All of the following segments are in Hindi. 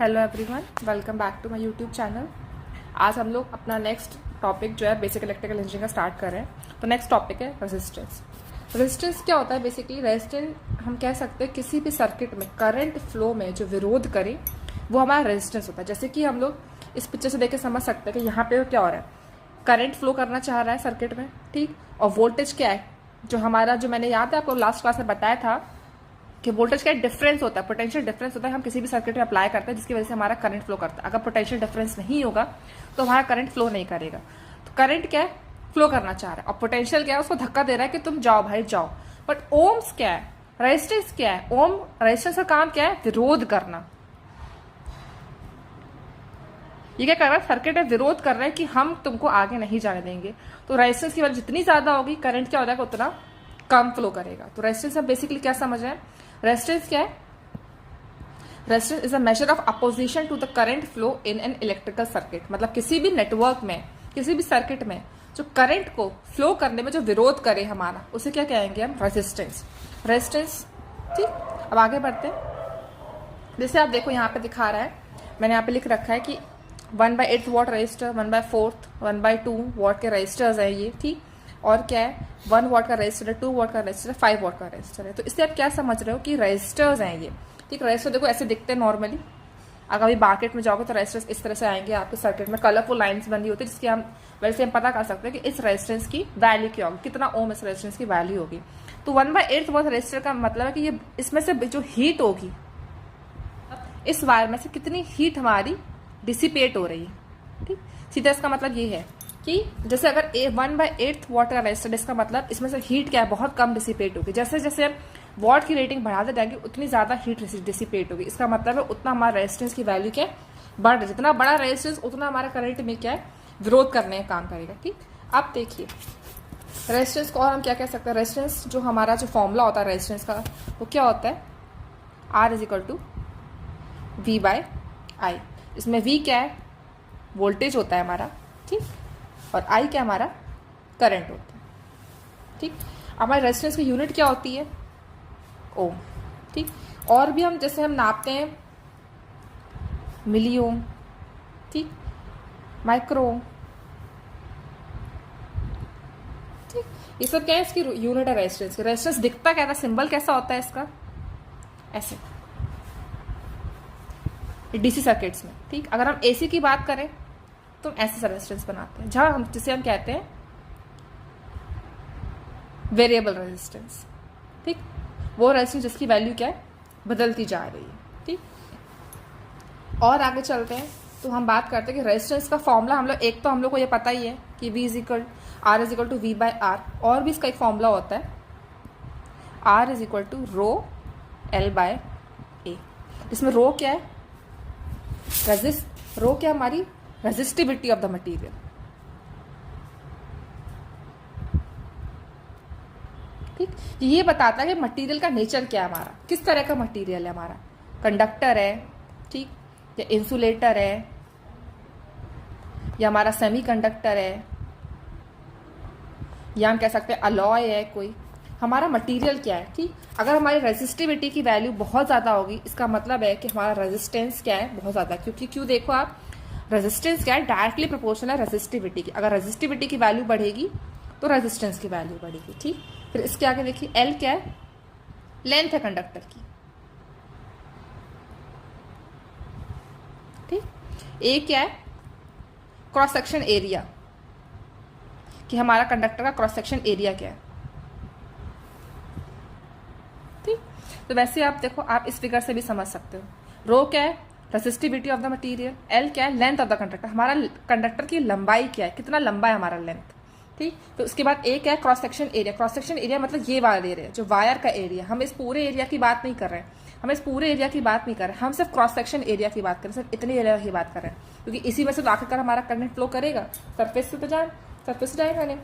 Hello everyone, welcome back to my YouTube channel. आज हम लोग अपना नेक्स्ट टॉपिक जो है बेसिक इलेक्ट्रिकल इंजीनियरिंग का स्टार्ट कर रहे हैं। तो नेक्स्ट टॉपिक है रेजिस्टेंस। रेजिस्टेंस क्या होता है? बेसिकली रेजिस्टेंस हम कह सकते हैं किसी भी सर्किट में करंट फ्लो में जो विरोध करे वो हमारा रेजिस्टेंस होता है। जैसे कि हम लोग इस पिक्चर से देख के समझ सकते हैं कि यहाँ पे क्या हो रहा है, करंट फ्लो करना चाह रहा है सर्किट में, ठीक। और वोल्टेज क्या है, जो हमारा जो मैंने याद है आपको लास्ट क्लास में बताया था कि वोल्टेज का डिफरेंस होता है, पोटेंशियल डिफरेंस होता है। हम किसी भी सर्किट में अप्लाई करते हैं जिसकी वजह से हमारा करंट फ्लो करता है। अगर पोटेंशियल डिफरेंस नहीं होगा तो हमारा करंट फ्लो नहीं करेगा। तो करंट क्या है, फ्लो करना चाह रहा है, और पोटेंशियल क्या है, उसको धक्का दे रहा है कि तुम जाओ भाई जाओ। बट ओम्स क्या है, रेजिस्टेंस क्या है? ओम रेजिस्टेंस का काम क्या है? विरोध करना। ये क्या कर रहा है, सर्किट में विरोध कर रहा है कि हम तुमको आगे नहीं जाने देंगे। तो रेजिस्टेंस की वैल्यू जितनी ज्यादा होगी करंट क्या हो जाएगा, उतना कम फ्लो करेगा। तो रेजिस्टेंस हम बेसिकली क्या समझ रहे हैं, रेजिस्टेंस क्या है? Resistance is a measure of opposition to the current flow in an electrical circuit. मतलब किसी भी नेटवर्क में, किसी भी सर्किट में जो करंट को फ्लो करने में जो विरोध करे हमारा, उसे क्या कहेंगे हम? रेजिस्टेंस। रेजिस्टेंस, ठीक। अब आगे बढ़ते हैं। जैसे आप देखो यहाँ पे दिखा रहा है, मैंने यहाँ पे लिख रखा है कि 1/8 वॉट रजिस्टर, 1/4, 1/2 वॉट के रजिस्टर्स है ये, ठीक। और क्या है, 1 वॉट का रजिस्टर है, 2 वॉट का रजिस्टर है, 5 वॉट का रजिस्टर है। तो इससे आप क्या समझ रहे हो कि रजिस्टर्स हैं ये, ठीक। रजिस्टर देखो ऐसे दिखते हैं नॉर्मली। अगर अभी मार्केट में जाओगे तो रजिस्टर्स इस तरह से आएंगे आपके सर्किट में, कलरफुल लाइंस बनी होती है, जिसकी हम वैसे हम पता कर सकते हैं कि इस रेजिस्टेंस की वैल्यू क्या होगी, कितना ओम इस रेजिस्टेंस की वैल्यू होगी। तो 1/8 वॉट रजिस्टर का मतलब है कि ये इसमें से जो हीट होगी, इस वायर में से कितनी हीट हमारी डिसिपेट हो रही है, ठीक। सीधा इसका मतलब ये है कि जैसे अगर 1/8 वॉट का रेजिस्टर, इसका मतलब इसमें से हीट क्या है, बहुत कम डिसिपेट होगी। जैसे जैसे वॉट की रेटिंग बढ़ाते जाएंगे उतनी ज्यादा हीट डिसिपेट होगी। इसका मतलब है उतना हमारा रेजिस्टेंस की वैल्यू क्या है, बढ़ रही है। जितना बड़ा रेजिस्टेंस उतना हमारा करंट में क्या है, विरोध करने का काम करेगा, ठीक। अब देखिए रेजिस्टेंस को और हम क्या कह सकते हैं, रेजिस्टेंस जो हमारा जो फॉर्मूला होता है रेजिस्टेंस का, वो क्या होता है, R = V/I। इसमें V क्या है, वोल्टेज होता है हमारा, ठीक। और I क्या हमारा करंट होता है, ठीक। हमारे रेजिस्टेंस की यूनिट क्या होती है, ओम, ठीक। और भी हम जैसे हम नापते हैं मिली ओम, ठीक, माइक्रो ओम, ठीक। ये सब क्या है, इसकी यूनिट है रेजिस्टेंस की। रेजिस्टेंस दिखता क्या था, सिंबल कैसा होता है इसका, ऐसे, डीसी सर्किट्स में, ठीक। अगर हम एसी की बात करें तो ऐसे रेजिस्टेंस बनाते हैं, जहां हम जिसे हम कहते हैं वेरिएबल रेजिस्टेंस, ठीक। वो रेजिस्टेंस जिसकी वैल्यू क्या है, बदलती जा रही है, ठीक। और आगे चलते हैं तो हम बात करते हैं कि रेजिस्टेंस का फॉर्मूला हम लोग, एक तो हम लोग को ये पता ही है कि R = V/R। और भी इसका एक फॉर्मूला होता है, R = ρL/A, जिसमें रो क्या है, रो क्या हमारी रेजिस्टिविटी ऑफ द मटेरियल, ठीक। ये बताता है कि मटेरियल का नेचर क्या है, हमारा किस तरह का मटेरियल है, हमारा कंडक्टर है, ठीक, या इंसुलेटर है, या हमारा सेमीकंडक्टर है, या हम कह सकते हैं अलॉय है कोई, हमारा मटेरियल क्या है, ठीक। अगर हमारी रेजिस्टिविटी की वैल्यू बहुत ज़्यादा होगी, इसका मतलब है कि हमारा रेजिस्टेंस क्या है, बहुत ज़्यादा। क्यों देखो आप, रेजिस्टेंस क्या है, डायरेक्टली प्रोपोर्शनल है रेजिस्टिविटी की। अगर रेजिस्टिविटी की वैल्यू बढ़ेगी तो रेजिस्टेंस की वैल्यू बढ़ेगी, ठीक। फिर इसके आगे देखिए एल क्या है, लेंथ है कंडक्टर की, ठीक। ए क्या है, क्रॉस सेक्शन एरिया, कि हमारा कंडक्टर का क्रॉस सेक्शन एरिया क्या है, ठीक। तो वैसे आप देखो, आप इस फिगर से भी समझ सकते हो। रो क्या है, resistivity of the material, L क्या है, लेंथ ऑफ द कंडक्टर, हमारा कंडक्टर की लंबाई क्या है, कितना लंबा है हमारा लेंथ, ठीक। तो उसके बाद ए क्या है, cross section area. Cross section area मतलब ये वाला एरिया, जो वायर का एरिया। हम इस पूरे एरिया की बात नहीं कर रहे हैं, हम इस पूरे एरिया की बात नहीं कर रहे हैं, हम सिर्फ क्रॉस सेक्शन एरिया की बात कर रहे हैं, सिर्फ इतने एरिया की बात कर रहे हैं, क्योंकि इसी में से तो आखिरकार हमारा करंट फ्लो करेगा, सरफेस से तो सरफेस से जाएगा नहीं।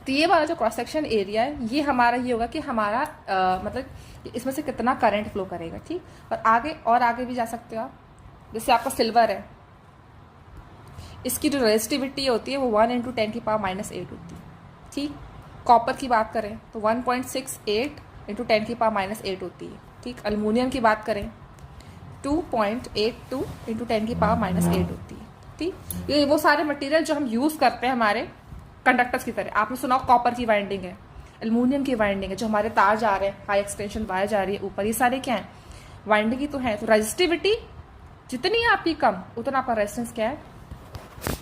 तो ये वाला जो क्रॉस सेक्शन एरिया है, ये हमारा ये होगा कि हमारा मतलब इसमें से कितना करंट फ्लो करेगा, ठीक। और आगे भी जा सकते हो आप। जैसे आपका सिल्वर है, इसकी जो रेजिस्टिविटी होती है वो 1 × 10⁻⁸ होती है, ठीक। कॉपर की बात करें तो 1.68 × 10⁻⁸ होती है, ठीक। एल्युमिनियम की बात करें 2.82 इंटू 10⁻⁻8 होती है। ठीक, ये वो सारे मटेरियल जो हम यूज़ करते हैं हमारे कंडक्टर्स की तरह। आपने सुना कॉपर की वाइंडिंग है, एल्युमिनियम की वाइंडिंग है, जो हमारे तार जा रहे हैं, हाई एक्सटेंशन वायर जा रही है ऊपर, ये सारे क्या है, वाइंडिंग ही तो है। तो रेजिस्टिविटी जितनी है आपकी कम, उतना आपका रेजिस्टेंस क्या है,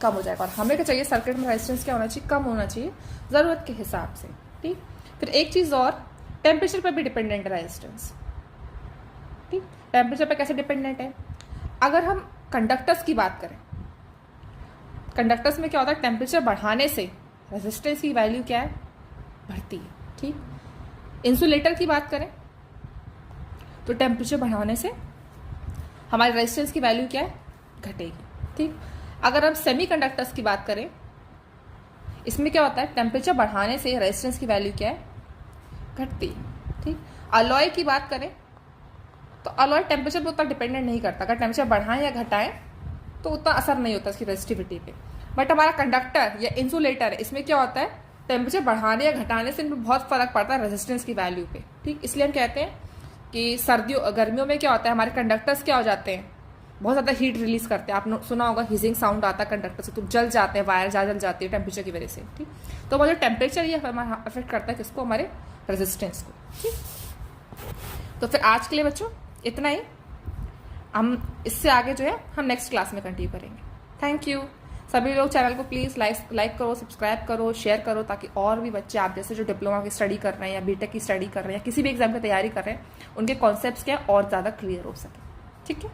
कम हो जाएगा। और हमें क्या चाहिए, सर्किट में रेजिस्टेंस क्या होना चाहिए, कम होना चाहिए ज़रूरत के हिसाब से। ठीक, फिर एक चीज़ और, टेम्परेचर पर भी डिपेंडेंट है रेजिस्टेंस। ठीक, टेम्परेचर पर कैसे डिपेंडेंट है, अगर हम कंडक्टर्स की बात करें, कंडक्टर्स में क्या होता है, टेम्परेचर बढ़ाने से रेजिस्टेंस की वैल्यू क्या है, बढ़ती है। ठीक, इंसुलेटर की बात करें तो टेम्परेचर बढ़ाने से हमारे रेजिस्टेंस की वैल्यू क्या है, घटेगी। ठीक, अगर हम सेमीकंडक्टर्स की बात करें, इसमें क्या होता है, टेम्परेचर बढ़ाने से रेजिस्टेंस की वैल्यू क्या है, घटती है। ठीक, अलॉय की बात करें तो अलॉय टेम्परेचर पे उतना डिपेंडेंट नहीं करता, अगर टेम्परेचर बढ़ाएं या घटाएं तो उतना असर नहीं होता इसकी रेजिस्टिविटी पे। बट हमारा कंडक्टर या इंसुलेटर है, इसमें क्या होता है, टेम्परेचर बढ़ाने या घटाने से इनमें बहुत फर्क पड़ता है रेजिस्टेंस की वैल्यू पे। ठीक, इसलिए हम कहते हैं कि गर्मियों में क्या होता है, हमारे कंडक्टर्स क्या हो जाते हैं, बहुत ज़्यादा हीट रिलीज करते हैं। आपने सुना होगा हिजिंग साउंड आता है कंडक्टर से, तो जल जाते हैं, वायर जल जाती है टेम्परेचर की वजह से। ठीक, तो हमारा जो टेम्परेचर ये हमारा अफेक्ट करता है किसको, हमारे रेजिस्टेंस को। ठीक, तो फिर आज के लिए बच्चों इतना ही, हम इससे आगे जो है हम नेक्स्ट क्लास में कंटिन्यू करेंगे। Thank you. सभी लोग चैनल को प्लीज़ लाइक करो, सब्सक्राइब करो, शेयर करो, ताकि और भी बच्चे आप जैसे जो डिप्लोमा की स्टडी कर रहे हैं या बीटेक की स्टडी कर रहे हैं या किसी भी एग्जाम की तैयारी कर रहे हैं, उनके कॉन्सेप्ट्स क्या और ज़्यादा क्लियर हो सके। ठीक है।